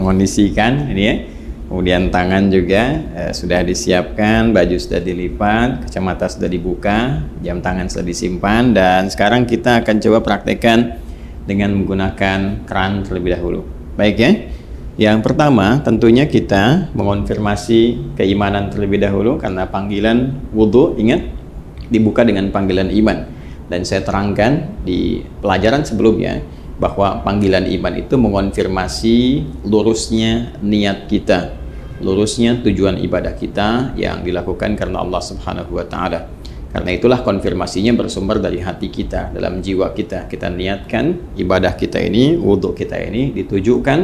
mengondisikan ini ya. Kemudian tangan juga sudah disiapkan, baju sudah dilipat, kacamata sudah dibuka, jam tangan sudah disimpan, dan sekarang kita akan coba praktekkan dengan menggunakan keran terlebih dahulu. Baik ya. Yang pertama tentunya kita mengonfirmasi keimanan terlebih dahulu, karena panggilan wudhu ingat dibuka dengan panggilan iman. Dan saya terangkan di pelajaran sebelumnya bahwa panggilan iman itu mengonfirmasi lurusnya niat kita, lurusnya tujuan ibadah kita yang dilakukan karena Allah Subhanahu wa Ta'ala. Karena itulah konfirmasinya bersumber dari hati kita, dalam jiwa kita. Kita niatkan ibadah kita ini, wudhu kita ini ditujukan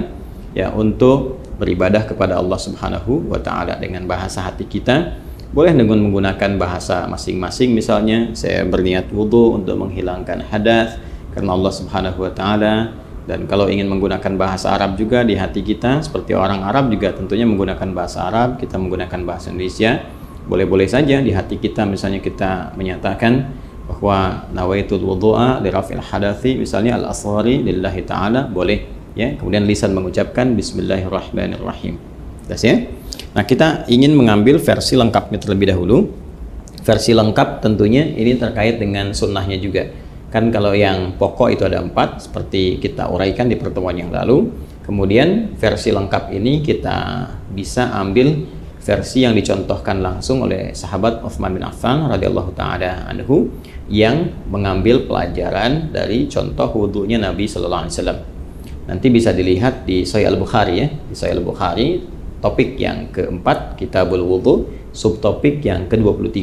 ya untuk beribadah kepada Allah Subhanahu wa Ta'ala dengan bahasa hati kita. Boleh dengan menggunakan bahasa masing-masing, misalnya saya berniat wudhu untuk menghilangkan hadas karena Allah Subhanahu wa Ta'ala. Dan kalau ingin menggunakan bahasa Arab juga di hati kita, seperti orang Arab juga tentunya menggunakan bahasa Arab, kita menggunakan bahasa Indonesia, boleh-boleh saja di hati kita. Misalnya kita menyatakan bahwa nawaitul wudhu'a li raf'il hadathi, misalnya al-asghari lillahi ta'ala, boleh ya. Kemudian lisan mengucapkan bismillahirrahmanirrahim. Jelas ya? Nah, kita ingin mengambil versi lengkapnya terlebih dahulu. Versi lengkap tentunya ini terkait dengan sunnahnya juga. Kan kalau yang pokok itu ada 4, seperti kita uraikan di pertemuan yang lalu. Kemudian versi lengkap ini kita bisa ambil versi yang dicontohkan langsung oleh sahabat Utsman bin Affan radhiyallahu ta'ala anhu, yang mengambil pelajaran dari contoh wudhunya Nabi sallallahu alaihi wasallam. Nanti bisa dilihat di Sahih Al-Bukhari ya, di Sahih Al-Bukhari topik yang keempat, Kitabul Wudhu, subtopik yang ke-23.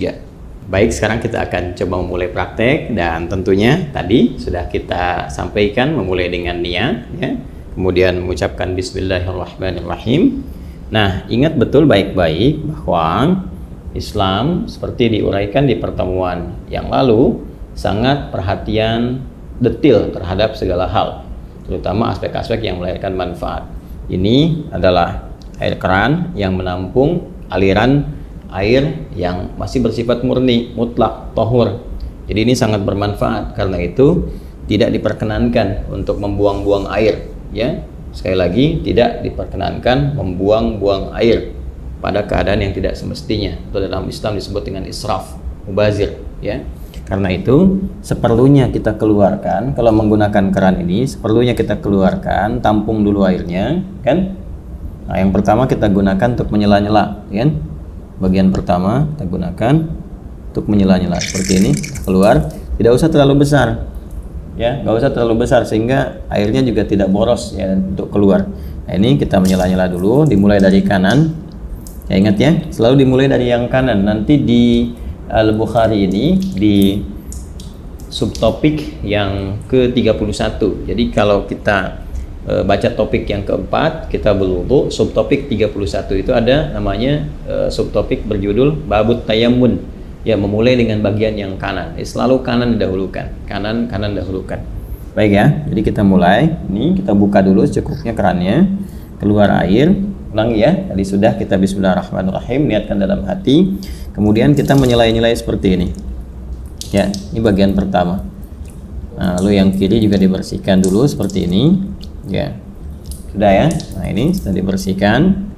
Baik, sekarang kita akan coba memulai praktek, dan tentunya tadi sudah kita sampaikan memulai dengan niat ya. Kemudian mengucapkan bismillahirrahmanirrahim. Nah, ingat betul baik-baik bahwa Islam seperti diuraikan di pertemuan yang lalu sangat perhatian detail terhadap segala hal, terutama aspek-aspek yang melahirkan manfaat. Ini adalah air keran yang menampung aliran air yang masih bersifat murni, mutlak, tahur. Jadi ini sangat bermanfaat. Karena itu tidak diperkenankan untuk membuang-buang air ya. Sekali lagi, tidak diperkenankan membuang-buang air pada keadaan yang tidak semestinya. Itu dalam Islam disebut dengan israf, mubazir ya. Karena itu seperlunya kita keluarkan, kalau menggunakan keran ini seperlunya kita keluarkan, tampung dulu airnya kan. Nah, yang pertama kita gunakan untuk menyela-nyela ya. Bagian pertama kita gunakan untuk menyela-nyela seperti ini, keluar. Tidak usah terlalu besar ya, nggak usah terlalu besar sehingga airnya juga tidak boros ya untuk keluar. Nah, ini kita menyela-nyela dulu, dimulai dari kanan ya. Ingat ya, selalu dimulai dari yang kanan. Nanti di Al-Bukhari ini di subtopik yang ke-31. Jadi kalau kita baca topik yang keempat, Kitabul Wudhu, subtopik 31 itu ada namanya subtopik berjudul Babut Tayammun ya, memulai dengan bagian yang kanan. Selalu kanan didahulukan, kanan dahulukan. Baik ya, jadi kita mulai. Ini kita buka dulu secukupnya kerannya, keluar air. Ulangi ya, tadi sudah kita bismillahirrahmanirrahim, niatkan dalam hati. Kemudian kita menyelai-nyelai seperti ini ya, ini bagian pertama. Nah, lalu yang kiri juga dibersihkan dulu seperti ini ya, sudah ya. Nah, ini sudah dibersihkan.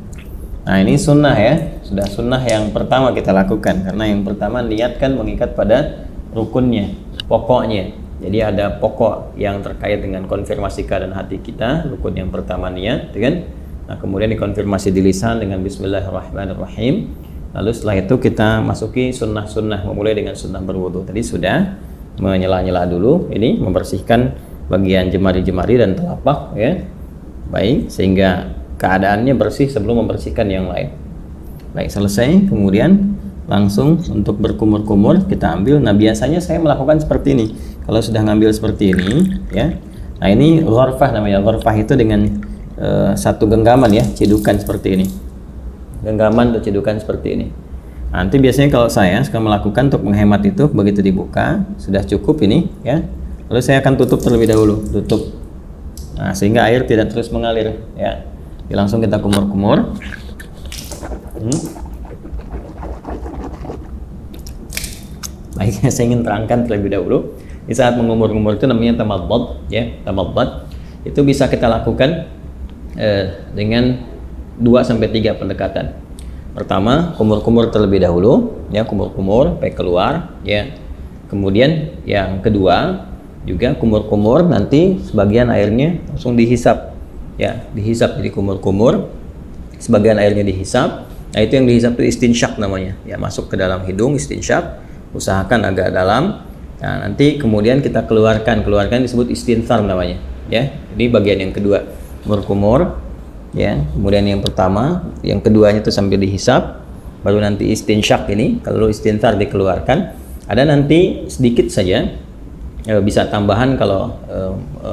Nah, ini sunnah ya, sudah sunnah yang pertama kita lakukan, karena yang pertama niatkan mengikat pada rukunnya, pokoknya. Jadi ada pokok yang terkait dengan konfirmasi keadaan hati kita. Rukun yang pertama niat kan. Nah, kemudian dikonfirmasi di lisan dengan bismillahirrahmanirrahim. Lalu setelah itu kita masuki sunnah-sunnah, memulai dengan sunnah berwudu. Tadi sudah menyela-nyela dulu, ini membersihkan bagian jemari-jemari dan telapak ya. Baik, sehingga keadaannya bersih sebelum membersihkan yang lain. Baik, selesai. Kemudian langsung untuk berkumur-kumur kita ambil. Nah, biasanya saya melakukan seperti ini. Kalau sudah ngambil seperti ini ya. Nah, ini ghurfah namanya. Ghurfah itu dengan satu genggaman ya, cedukan seperti ini. Genggaman atau cedukan seperti ini. Nanti biasanya kalau saya suka melakukan untuk menghemat itu, begitu dibuka sudah cukup ini ya. Lalu saya akan tutup terlebih dahulu, tutup. Nah, sehingga air tidak terus mengalir ya. Jadi langsung kita kumur-kumur. Baik, saya ingin terangkan terlebih dahulu. Di saat mengumur-ngumur itu namanya tamadmad ya, tamadmad. Itu bisa kita lakukan dengan 2-3 pendekatan. Pertama, kumur-kumur terlebih dahulu, ya, kumur-kumur sampai keluar, ya. Kemudian yang kedua juga kumur-kumur, nanti sebagian airnya langsung dihisap, ya, dihisap. Jadi kumur-kumur, sebagian airnya dihisap. Nah, itu yang dihisap itu istinsyak namanya, ya, masuk ke dalam hidung, istinsyak, usahakan agak dalam. Nah, nanti kemudian kita keluarkan disebut istinthar namanya, ya. Ini bagian yang kedua, kumur-kumur, ya. Kemudian yang pertama, yang keduanya itu sambil dihisap, baru nanti istinsyak ini, kalau istinthar dikeluarkan. Ada nanti sedikit saja, bisa tambahan kalau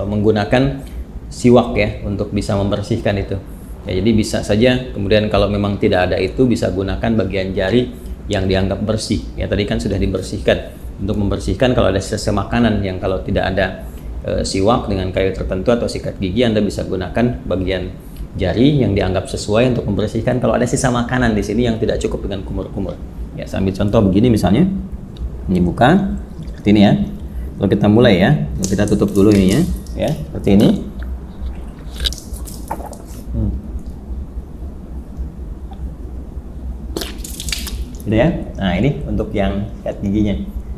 menggunakan siwak, ya, untuk bisa membersihkan itu. Ya, jadi bisa saja kemudian kalau memang tidak ada itu bisa gunakan bagian jari yang dianggap bersih. Ya, tadi kan sudah dibersihkan. Untuk membersihkan kalau ada sisa makanan yang kalau tidak ada siwak dengan kayu tertentu atau sikat gigi, Anda bisa gunakan bagian jari yang dianggap sesuai untuk membersihkan kalau ada sisa makanan di sini yang tidak cukup dengan kumur-kumur. Ya, saya ambil contoh begini misalnya. Ini buka seperti ini, ya. Kalau kita mulai, ya, kita tutup dulu ini, ya, seperti ini. Gitu, ya. Nah, ini untuk yang sikat giginya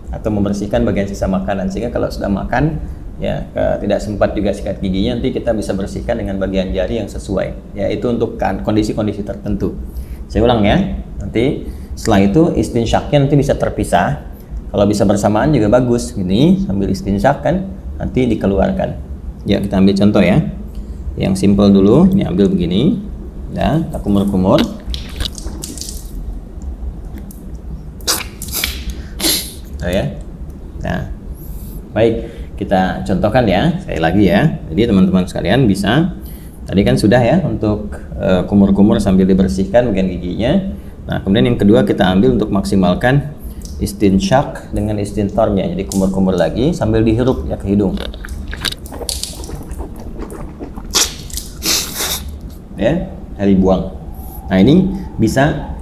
atau membersihkan bagian sisa makanan, sehingga kalau sudah makan, ya, tidak sempat juga sikat giginya, nanti kita bisa bersihkan dengan bagian jari yang sesuai. Ya, itu untuk kondisi-kondisi tertentu. Saya ulang, ya. Nanti setelah itu istinsyaknya nanti bisa terpisah. Kalau bisa bersamaan juga bagus. Ini sambil istinsyak kan, nanti dikeluarkan. Ya, kita ambil contoh, ya. Yang simple dulu. Ini ambil begini. Ya, kita kumur-kumur. Ya. Nah, baik, kita contohkan, ya, sekali lagi, ya. Jadi teman-teman sekalian bisa, tadi kan sudah, ya, untuk kumur-kumur sambil dibersihkan bagian giginya. Nah, kemudian yang kedua kita ambil untuk maksimalkan istinsyak dengan istintharnya. Jadi kumur-kumur lagi sambil dihirup, ya, ke hidung. Ya, dibuang. Nah, ini bisa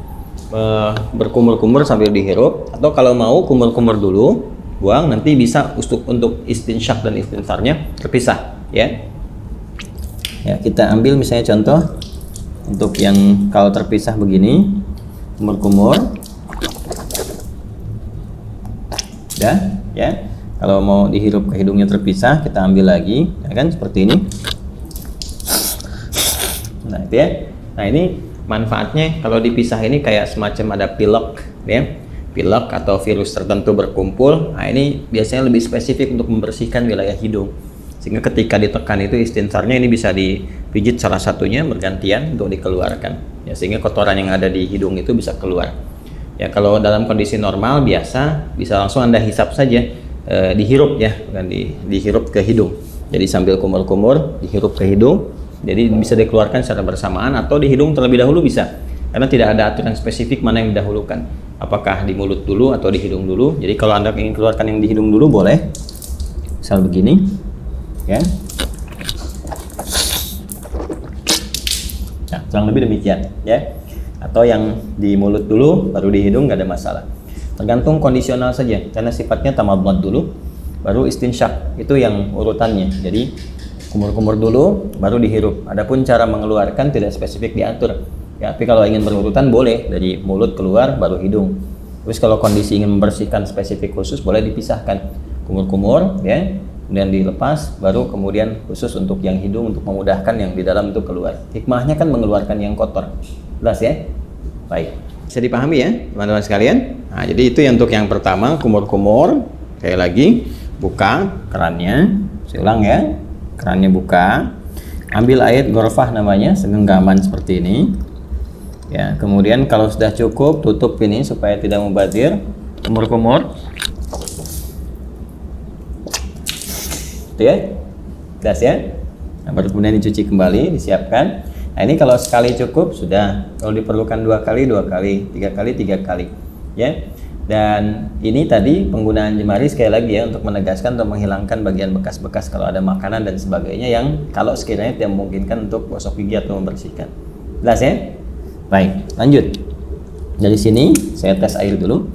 berkumur-kumur sambil dihirup, atau kalau mau kumur-kumur dulu, buang, nanti bisa untuk istinsyak dan istintharnya terpisah, ya. Ya, kita ambil misalnya contoh untuk yang kalau terpisah begini, kumur-kumur, ya. Kalau mau dihirup ke hidungnya terpisah, kita ambil lagi, ya kan, seperti ini. Nah, itu, ya. Nah, ini manfaatnya kalau dipisah ini kayak semacam ada pilek, ya, pilek atau virus tertentu berkumpul. Nah, ini biasanya lebih spesifik untuk membersihkan wilayah hidung, sehingga ketika ditekan itu istintharnya ini bisa dipijit salah satunya bergantian untuk dikeluarkan, ya, sehingga kotoran yang ada di hidung itu bisa keluar. Ya, kalau dalam kondisi normal biasa bisa langsung Anda hisap saja, dihirup, ya, bukan dihirup ke hidung. Jadi sambil kumur-kumur dihirup ke hidung. Jadi bisa dikeluarkan secara bersamaan atau di hidung terlebih dahulu bisa. Karena tidak ada aturan spesifik mana yang didahulukan. Apakah di mulut dulu atau di hidung dulu. Jadi kalau Anda ingin keluarkan yang di hidung dulu boleh. Misal begini. Ya. Nah, kurang lebih demikian, ya. Atau yang di mulut dulu baru di hidung, nggak ada masalah. Tergantung kondisional saja. Karena sifatnya tamadmad dulu baru istinsyak. Itu yang urutannya. Jadi kumur-kumur dulu, baru dihirup. Adapun cara mengeluarkan tidak spesifik diatur. Ya, tapi kalau ingin berurutan boleh dari mulut keluar, baru hidung. Terus kalau kondisi ingin membersihkan spesifik khusus, boleh dipisahkan. Kumur-kumur, ya, kemudian dilepas, baru kemudian khusus untuk yang hidung untuk memudahkan yang di dalam itu keluar. Hikmahnya kan mengeluarkan yang kotor. Jelas, ya? Baik. Bisa dipahami, ya, teman-teman sekalian? Nah, jadi itu untuk yang pertama, kumur-kumur. Sekali lagi, buka kerannya. Saya ulang, ya. Kerannya buka, ambil air gorfah namanya, segenggaman seperti ini, ya. Kemudian kalau sudah cukup, tutup ini supaya tidak mubazir. Kumur-kumur, itu, ya, jelas, ya. Nah, baru kemudian dicuci kembali, disiapkan. Nah, ini kalau sekali cukup sudah. Kalau diperlukan 2 kali, 2 kali, 3 kali, 3 kali, ya. Dan ini tadi penggunaan jemari sekali lagi, ya, untuk menegaskan atau menghilangkan bagian bekas-bekas kalau ada makanan dan sebagainya yang kalau sekiranya tidak memungkinkan untuk gosok gigi atau membersihkan. Jelas, ya? Baik, lanjut. Dari sini saya tes air dulu.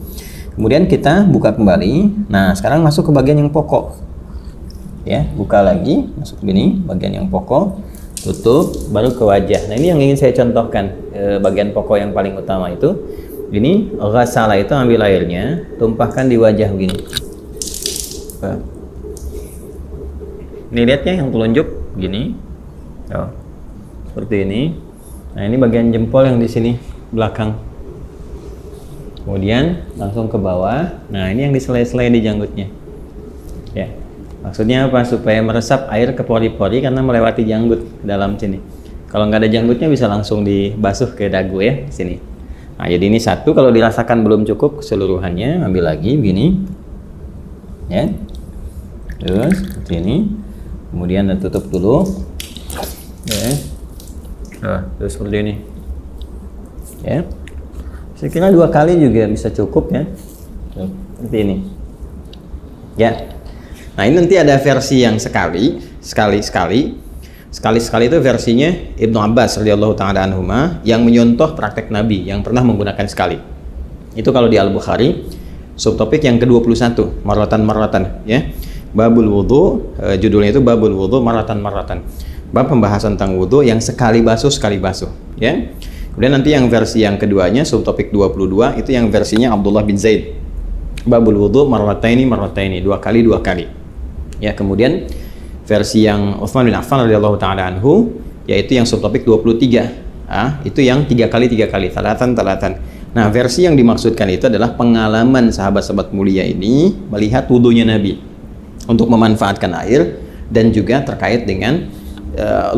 Kemudian kita buka kembali. Nah, sekarang masuk ke bagian yang pokok. Ya, buka lagi, masuk begini, bagian yang pokok. tutup, baru ke wajah. Nah ini yang ingin saya contohkan, bagian pokok yang paling utama itu. Ini ghasala itu ambil airnya, tumpahkan di wajah begini. Ini lihat ya yang telunjuk gini, seperti ini. Nah ini bagian jempol yang di sini belakang. Kemudian langsung ke bawah. Nah ini yang diselai-selai di janggutnya. Ya, maksudnya apa? Supaya meresap air ke pori-pori karena melewati janggut ke dalam sini. Kalau nggak ada janggutnya bisa langsung dibasuh ke dagu ya sini. Nah jadi ini satu, kalau dirasakan belum cukup keseluruhannya, ambil lagi begini. Ya, terus seperti ini. Kemudian tutup dulu. Ya, terus seperti ini. Ya. Saya kira 2 kali juga bisa cukup ya. Seperti ini. Ya. Nah, ini nanti ada versi yang sekali itu versinya Ibnu Abbas radhiyallahu taala anhuma yang menyontoh praktek Nabi yang pernah menggunakan sekali. Itu kalau di Al-Bukhari, subtopik yang ke-21, marratan ya. Babul wudu, judulnya itu Babul wudu marratan. Bab pembahasan tentang wudu yang sekali basuh ya. Kemudian nanti yang versi yang keduanya, subtopik 22, itu yang versinya Abdullah bin Zaid. Babul wudu marrataini, 2 kali. Ya, kemudian versi yang Utsman bin Affan radhiyallahu taala anhu, yaitu yang subtopik 23. Itu yang 3 kali, talatan. Nah, versi yang dimaksudkan itu adalah pengalaman sahabat-sahabat mulia ini melihat wudunya Nabi untuk memanfaatkan air, dan juga terkait dengan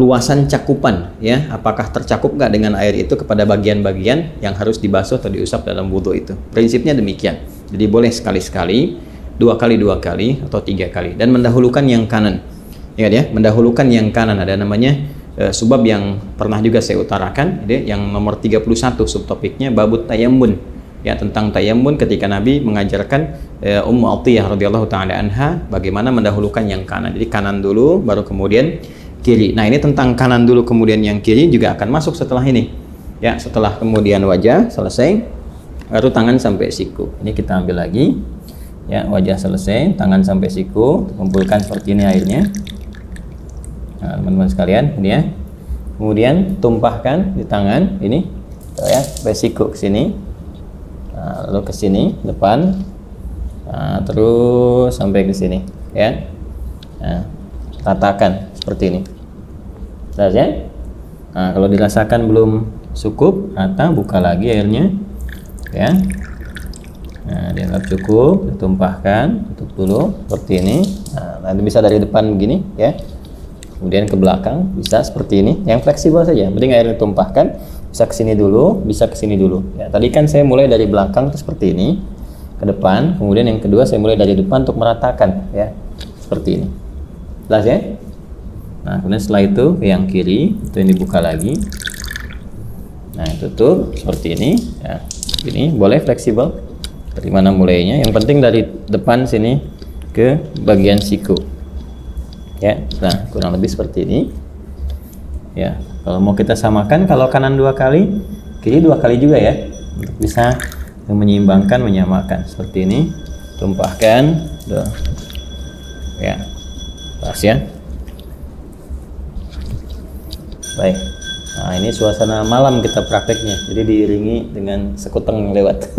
luasan cakupan ya, apakah tercakup nggak dengan air itu kepada bagian-bagian yang harus dibasuh atau diusap dalam wudhu itu. Prinsipnya demikian. Jadi boleh sekali-sekali, 2 kali, atau 3 kali, dan mendahulukan yang kanan. Ingat ya, mendahulukan yang kanan. Ada namanya sebab yang pernah juga saya utarakan, yang nomor 31 subtopiknya babut tayammun. Ya, tentang tayammun ketika Nabi mengajarkan Ummu Atiyah radhiyallahu taala anha bagaimana mendahulukan yang kanan. Jadi kanan dulu baru kemudian kiri. Nah, ini tentang kanan dulu kemudian yang kiri juga akan masuk setelah ini. Ya, setelah kemudian wajah selesai, baru tangan sampai siku. Ini kita ambil lagi. Ya, wajah selesai, tangan sampai siku, kumpulkan seperti ini airnya. Nah, teman-teman sekalian, ini ya. Kemudian tumpahkan di tangan ini, ya, sampai siku ke sini. Nah, lalu ke sini depan. Nah, terus sampai ke sini, ya. Nah, ratakan seperti ini. Jelas ya? Nah, kalau dirasakan belum cukup, rata, buka lagi airnya. Ya. Nah, dianggap cukup, ditumpahkan, tutup dulu seperti ini. Nah, nanti bisa dari depan begini, ya. Kemudian ke belakang bisa seperti ini. Yang fleksibel saja. Penting airnya ditumpahkan, bisa ke sini dulu, bisa ke sini dulu. Ya, tadi kan saya mulai dari belakang itu seperti ini, ke depan. Kemudian yang kedua saya mulai dari depan untuk meratakan, ya. Seperti ini. Jelas ya? Nah, kemudian setelah itu ke yang kiri, itu yang dibuka lagi. Nah, tutup seperti ini, ya. Ini boleh fleksibel. Dari mana mulainya? Yang penting dari depan sini ke bagian siku. Ya, nah kurang lebih seperti ini. Ya, kalau mau kita samakan, kalau kanan 2 kali, kiri 2 kali juga ya. Untuk bisa menyeimbangkan, menyamakan seperti ini. Tumpahkan, ya, pas ya. Baik. Nah, ini suasana malam kita prakteknya, jadi diiringi dengan sekuteng yang lewat.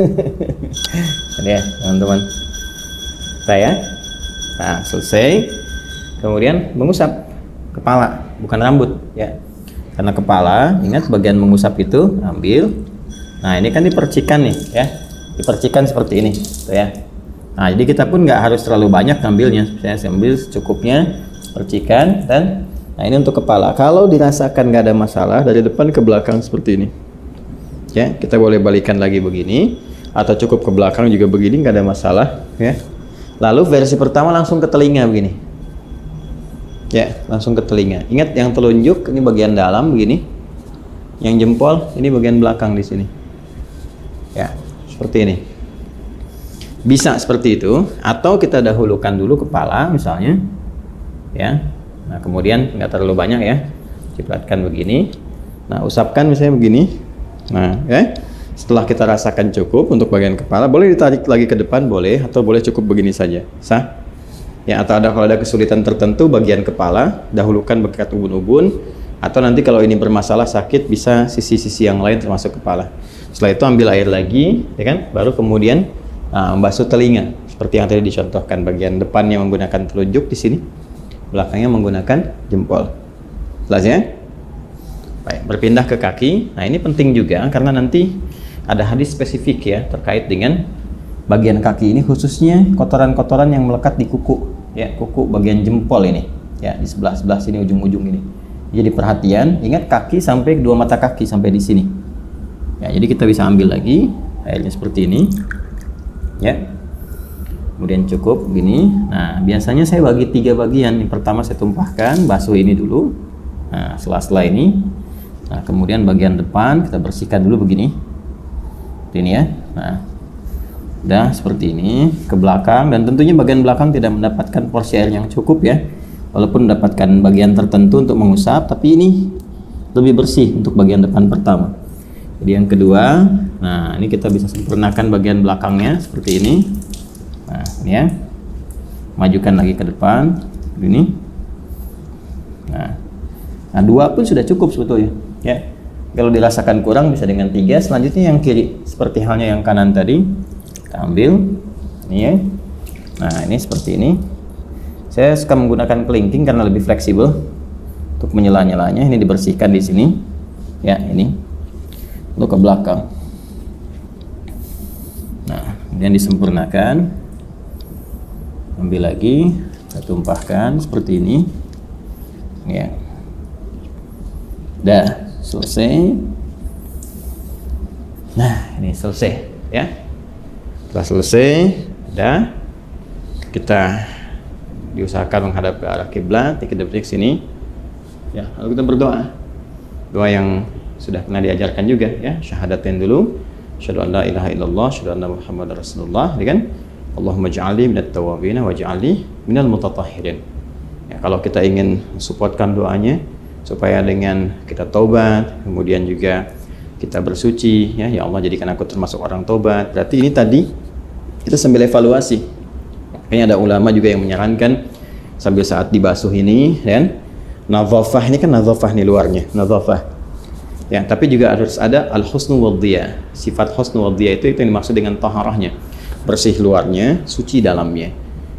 Jadi ya, teman-teman. Saya, nah selesai. Kemudian mengusap kepala, bukan rambut, ya. Karena kepala, ingat bagian mengusap itu ambil. Nah, ini kan dipercikan nih, ya. Dipercikan seperti ini, tuh ya. Nah, jadi kita pun nggak harus terlalu banyak ngambilnya. Saya ambil secukupnya, percikan, dan nah ini untuk kepala. Kalau dirasakan nggak ada masalah, dari depan ke belakang seperti ini. Ya, kita boleh balikan lagi begini, atau cukup ke belakang juga begini, nggak ada masalah. Ya. Lalu versi pertama langsung ke telinga begini. Ya, langsung ke telinga. Ingat yang telunjuk ini bagian dalam begini, yang jempol ini bagian belakang di sini. Ya, seperti ini. Bisa seperti itu, atau kita dahulukan dulu kepala misalnya. Ya. Nah, kemudian nggak terlalu banyak ya, cipratkan begini. Nah, usapkan misalnya begini. Nah, ya. Setelah kita rasakan cukup untuk bagian kepala, boleh ditarik lagi ke depan, boleh, atau boleh cukup begini saja, sah. Ya, atau kalau ada kesulitan tertentu bagian kepala, dahulukan bekat ubun-ubun, Atau nanti kalau ini bermasalah sakit bisa sisi-sisi yang lain termasuk kepala. Setelah itu ambil air lagi, ya kan? Baru kemudian membasuh telinga seperti yang tadi dicontohkan, bagian depannya menggunakan telunjuk di sini, belakangnya menggunakan jempol. Jelas ya? Baik, berpindah ke kaki. Nah, ini penting juga karena nanti ada hadis spesifik ya terkait dengan bagian kaki ini, khususnya kotoran-kotoran yang melekat di kuku, ya, kuku bagian jempol ini, ya, di sebelah sini ujung-ujung ini. Jadi perhatian, ingat kaki sampai kedua mata kaki sampai di sini. Ya, jadi kita bisa ambil lagi airnya seperti ini, ya. Kemudian cukup gini. Nah, biasanya saya bagi 3 bagian. Yang pertama saya tumpahkan, basuh ini dulu. Nah, setelah ini, nah kemudian bagian depan kita bersihkan dulu begini. Ini ya. Nah, udah seperti ini ke belakang, dan tentunya bagian belakang tidak mendapatkan porsi air yang cukup ya. Walaupun mendapatkan bagian tertentu untuk mengusap, tapi ini lebih bersih untuk bagian depan pertama. Jadi yang kedua, nah ini kita bisa sempurnakan bagian belakangnya seperti ini. Nah, ini ya. Majukan lagi ke depan, ini. Nah, 2 pun sudah cukup sebetulnya, ya. Kalau dirasakan kurang bisa dengan 3. Selanjutnya yang kiri, seperti halnya yang kanan tadi. Kita ambil, ini ya. Nah, ini seperti ini. Saya suka menggunakan kelingking karena lebih fleksibel untuk menyela-nyelanya. Ini dibersihkan di sini, ya, ini. Lalu ke belakang. Nah, kemudian disempurnakan. Ambil lagi, kita tumpahkan seperti ini. Ya. Dah, selesai. Nah, ini selesai, ya. Setelah selesai, dah. Kita diusahakan menghadap ke arah kiblat, kita detik sini. Ya, lalu kita berdoa. Doa yang sudah pernah diajarkan juga ya, syahadatain dulu, asyhadu an la ilaha illallah, asyhadu anna muhammadar rasulullah, ya kan? Allahumma ja'alni minat tawwabin wa ja'alni minal mutatahhirin. Ya, kalau kita ingin supportkan doanya supaya dengan kita taubat, kemudian juga kita bersuci ya, ya Allah jadikan aku termasuk orang taubat. Berarti ini tadi kita sambil evaluasi. Kayaknya ada ulama juga yang menyarankan sambil saat dibasuh ini, kan? Nadhafah ini kan nadhafah nih luarnya, nadhafah. Ya, tapi juga harus ada al-husnu wadhiya. Sifat husnu wadhiya itu yang dimaksud dengan taharahnya. Bersih luarnya, suci dalamnya.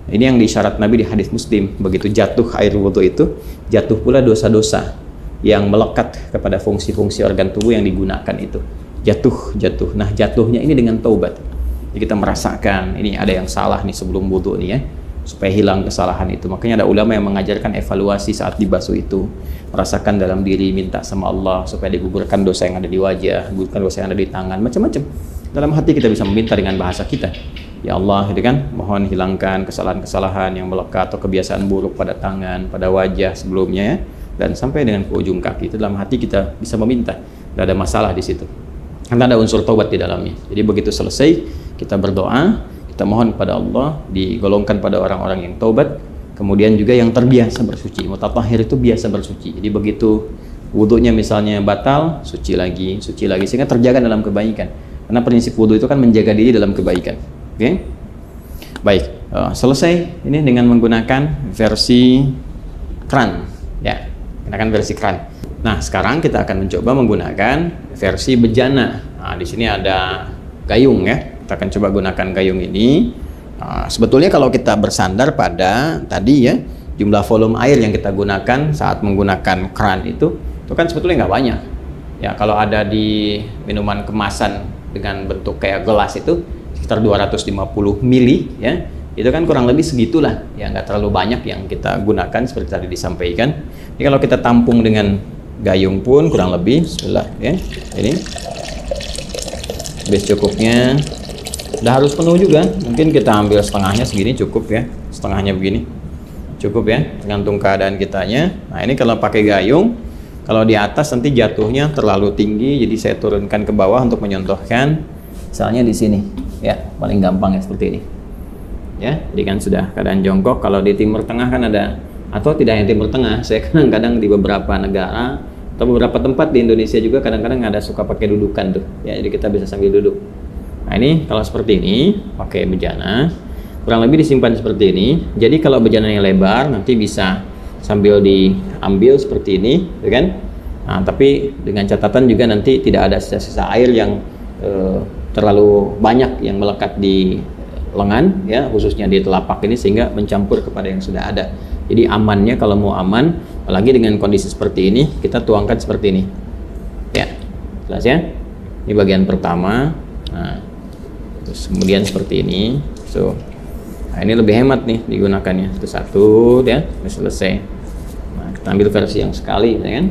Ini yang disyarat Nabi di hadis Muslim. Begitu jatuh air wudhu itu, jatuh pula dosa-dosa yang melekat kepada fungsi-fungsi organ tubuh yang digunakan itu. Jatuh. Nah, jatuhnya ini dengan taubat. Jadi kita merasakan ini ada yang salah nih sebelum wudhu nih ya, supaya hilang kesalahan itu. Makanya ada ulama yang mengajarkan evaluasi saat dibasuh itu, merasakan dalam diri, minta sama Allah supaya digugurkan dosa yang ada di wajah, gugurkan dosa yang ada di tangan, macam-macam. Dalam hati kita bisa meminta dengan bahasa kita, ya Allah, gitu kan, mohon hilangkan kesalahan-kesalahan yang melekat atau kebiasaan buruk pada tangan, pada wajah sebelumnya ya, dan sampai dengan ke ujung kaki. Itu dalam hati kita bisa meminta, tidak ada masalah di situ, karena ada unsur taubat di dalamnya. Jadi begitu selesai kita berdoa, kita mohon kepada Allah, digolongkan pada orang-orang yang taubat, kemudian juga yang terbiasa bersuci. Mutatahhir itu biasa bersuci. Jadi begitu wudunya misalnya batal, suci lagi, sehingga terjaga dalam kebaikan. Karena prinsip wudu itu kan menjaga diri dalam kebaikan. Oke? Baik, selesai ini dengan menggunakan versi kran, ya, gunakan versi kran. Nah, sekarang kita akan mencoba menggunakan versi bejana. Nah, di sini ada gayung ya. Kita akan coba gunakan gayung ini. Sebetulnya kalau kita bersandar pada tadi ya, jumlah volume air yang kita gunakan saat menggunakan kran itu kan sebetulnya nggak banyak. Ya, kalau ada di minuman kemasan dengan bentuk kayak gelas itu sekitar 250 mili ya, itu kan kurang lebih segitulah ya, nggak terlalu banyak yang kita gunakan seperti tadi disampaikan. Jadi kalau kita tampung dengan gayung pun kurang lebih, bismillah ya, ini habis cukupnya. Udah harus penuh juga, mungkin kita ambil setengahnya segini cukup ya, setengahnya begini cukup ya, tergantung keadaan kitanya. Nah, ini kalau pakai gayung, kalau di atas nanti jatuhnya terlalu tinggi, jadi saya turunkan ke bawah untuk menyontohkan. Misalnya di sini, ya paling gampang ya seperti ini. Ya, jadi kan sudah keadaan jongkok. Kalau di Timur Tengah kan ada, atau tidak yang Timur Tengah, saya kadang-kadang di beberapa negara atau beberapa tempat di Indonesia juga kadang-kadang ada suka pakai dudukan tuh. Ya, jadi kita bisa sambil duduk. Nah, ini kalau seperti ini pakai bejana, kurang lebih disimpan seperti ini. Jadi kalau bejananya lebar nanti bisa sambil diambil seperti ini, ya kan? Nah, tapi dengan catatan juga nanti tidak ada sisa-sisa air yang terlalu banyak yang melekat di lengan, ya, khususnya di telapak ini, sehingga mencampur kepada yang sudah ada. Jadi amannya, kalau mau aman, apalagi dengan kondisi seperti ini, kita tuangkan seperti ini. Ya, jelas ya. Ini bagian pertama. Nah, terus kemudian seperti ini. So, nah ini lebih hemat nih digunakannya. Itu satu, ya, sudah selesai. Nah, kita ambil versi yang sekali, ya kan?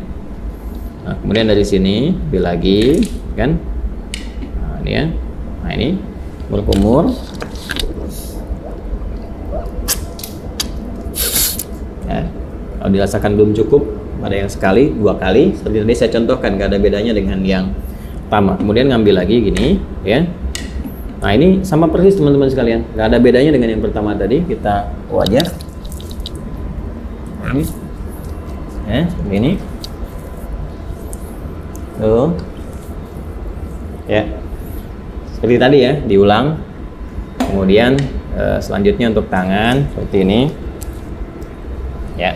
Nah, kemudian dari sini ambil lagi, kan? Nah, ini ya. Nah, ini kumur-kumur. Ya, kalau dirasakan belum cukup, ada yang sekali, 2 kali. Seperti tadi saya contohkan, nggak ada bedanya dengan yang pertama. Kemudian ngambil lagi gini, ya. Nah, ini sama persis teman-teman sekalian, nggak ada bedanya dengan yang pertama tadi. Kita wajar. Ini, ya, seperti ini. Tuh, ya, seperti tadi ya, diulang. Kemudian selanjutnya untuk tangan seperti ini, ya,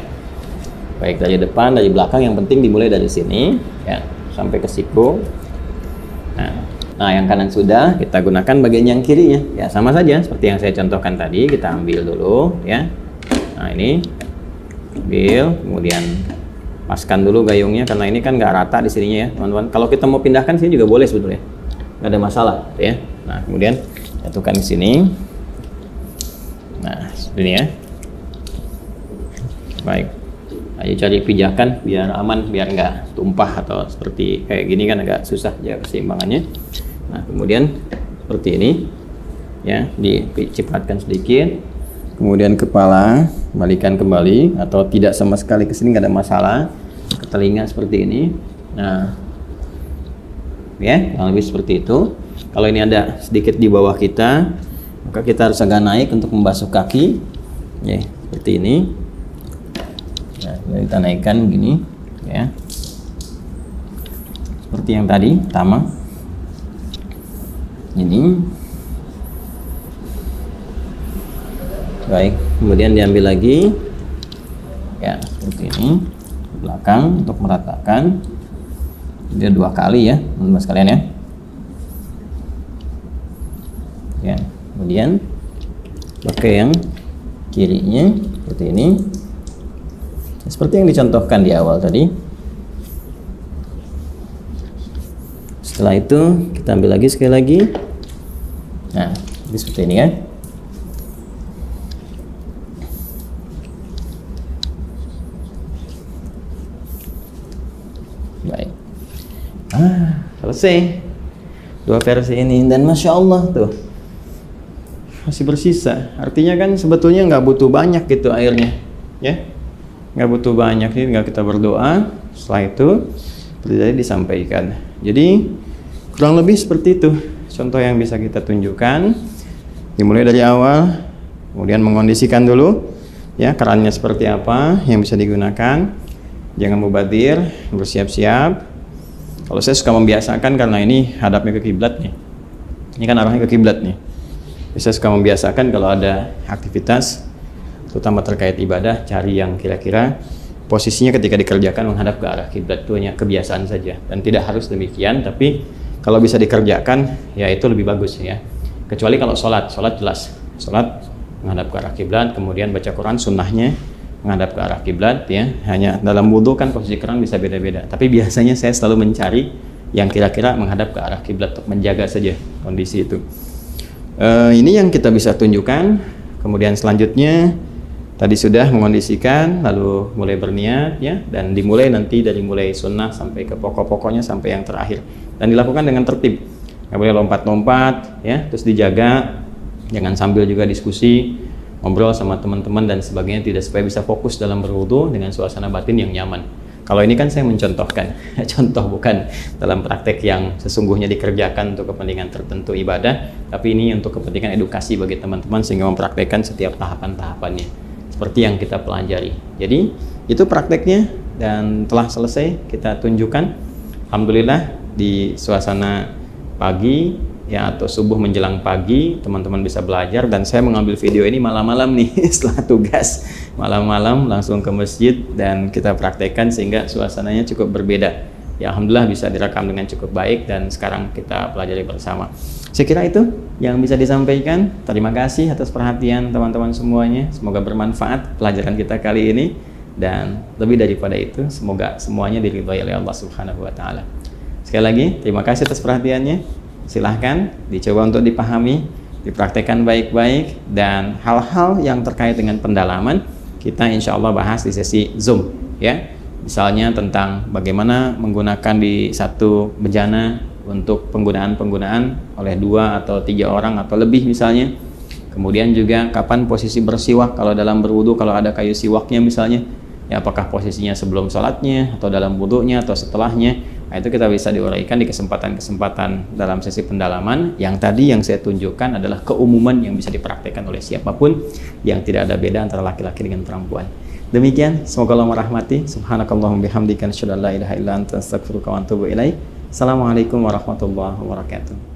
baik dari depan, dari belakang, yang penting dimulai dari sini, ya, sampai ke siku. Nah, yang kanan sudah, kita gunakan bagian yang kirinya, ya, sama saja seperti yang saya contohkan tadi. Kita ambil dulu, ya. Nah, ini ambil, kemudian paskan dulu gayungnya, karena ini kan nggak rata di sininya ya, teman-teman. Kalau kita mau pindahkan sini juga boleh sebetulnya, nggak ada masalah, ya. Nah, kemudian jatuhkan di sini. Nah, seperti ini ya. Baik, ayo cari pijakan biar aman, biar nggak tumpah atau seperti kayak gini kan agak susah jaga keseimbangannya. Nah, kemudian seperti ini, ya, dicipratkan sedikit. Kemudian kepala balikan kembali, atau tidak sama sekali ke sini, nggak ada masalah. Ke telinga seperti ini. Nah, ya, kurang lebih seperti itu. Kalau ini ada sedikit di bawah kita, maka kita harus agak naik untuk membasuh kaki, ya, seperti ini. Nah, kita naikkan gini, ya, seperti yang tadi pertama. Ini. Baik, kemudian diambil lagi, ya, seperti ini, ke belakang untuk meratakan. Dia 2 kali ya, teman-teman sekalian ya. Ya, kemudian pakai yang kirinya seperti ini, seperti yang dicontohkan di awal tadi. Setelah itu kita ambil lagi sekali lagi. Nah, jadi seperti ini ya. Baik. Selesai 2 versi ini, dan masya Allah tuh masih bersisa. Artinya kan sebetulnya nggak butuh banyak gitu airnya, ya, nggak butuh banyak. Ini tinggal kita berdoa. Setelah itu seperti tadi disampaikan. Jadi kurang lebih seperti itu contoh yang bisa kita tunjukkan. Dimulai dari awal, kemudian mengondisikan dulu, ya, kerannya seperti apa yang bisa digunakan. Jangan mubadir, bersiap-siap. Kalau saya suka membiasakan, karena ini hadapnya ke kiblat nih. Ini kan arahnya ke kiblat nih. Saya suka membiasakan kalau ada aktivitas, terutama terkait ibadah, cari yang kira-kira posisinya ketika dikerjakan menghadap ke arah kiblat. Itu hanya kebiasaan saja, dan tidak harus demikian. Tapi kalau bisa dikerjakan, ya itu lebih bagus ya. Kecuali kalau sholat jelas. Sholat menghadap ke arah kiblat, kemudian baca Quran sunnahnya menghadap ke arah kiblat, ya. Hanya dalam wudhu kan posisi keran bisa beda-beda. Tapi biasanya saya selalu mencari yang kira-kira menghadap ke arah kiblat untuk menjaga saja kondisi itu. Ini yang kita bisa tunjukkan. Kemudian selanjutnya tadi sudah mengondisikan, lalu mulai berniat, ya, dan dimulai nanti dari mulai sunnah sampai ke pokok-pokoknya sampai yang terakhir, dan dilakukan dengan tertib. Nggak boleh lompat-lompat, ya, terus dijaga, jangan sambil juga diskusi, ngobrol sama teman-teman dan sebagainya, tidak, supaya bisa fokus dalam berwudu dengan suasana batin yang nyaman. Kalau ini kan saya mencontohkan, contoh, bukan dalam praktek yang sesungguhnya dikerjakan untuk kepentingan tertentu ibadah, tapi ini untuk kepentingan edukasi bagi teman-teman sehingga mempraktekkan setiap tahapan-tahapannya seperti yang kita pelajari. Jadi itu prakteknya, dan telah selesai kita tunjukkan. Alhamdulillah di suasana pagi, ya atau subuh menjelang pagi teman-teman bisa belajar, dan saya mengambil video ini malam-malam nih setelah tugas, malam-malam langsung ke masjid dan kita praktekkan sehingga suasananya cukup berbeda. Ya alhamdulillah bisa direkam dengan cukup baik dan sekarang kita pelajari bersama. Saya kira itu yang bisa disampaikan. Terima kasih atas perhatian teman-teman semuanya. Semoga bermanfaat pelajaran kita kali ini, dan lebih daripada itu semoga semuanya diridhai oleh Allah Subhanahu wa taala. Sekali lagi terima kasih atas perhatiannya. Silahkan dicoba untuk dipahami, dipraktekkan baik-baik, dan hal-hal yang terkait dengan pendalaman kita insya Allah bahas di sesi Zoom ya. Misalnya tentang bagaimana menggunakan di satu bejana untuk penggunaan oleh 2 atau 3 orang atau lebih misalnya. Kemudian juga kapan posisi bersiwak kalau dalam berwudu, kalau ada kayu siwaknya misalnya, ya apakah posisinya sebelum sholatnya atau dalam wudunya atau setelahnya. Nah, itu kita bisa diuraikan di kesempatan-kesempatan dalam sesi pendalaman. Yang tadi yang saya tunjukkan adalah keumuman yang bisa dipraktekkan oleh siapapun, yang tidak ada beda antara laki-laki dengan perempuan. Demikian, semoga Allah merahmati. Subhanakallahumma bihamdika asyhadu an la ilaha illa anta astaghfiruka wa atubu ilaik. Assalamualaikum warahmatullahi wabarakatuh.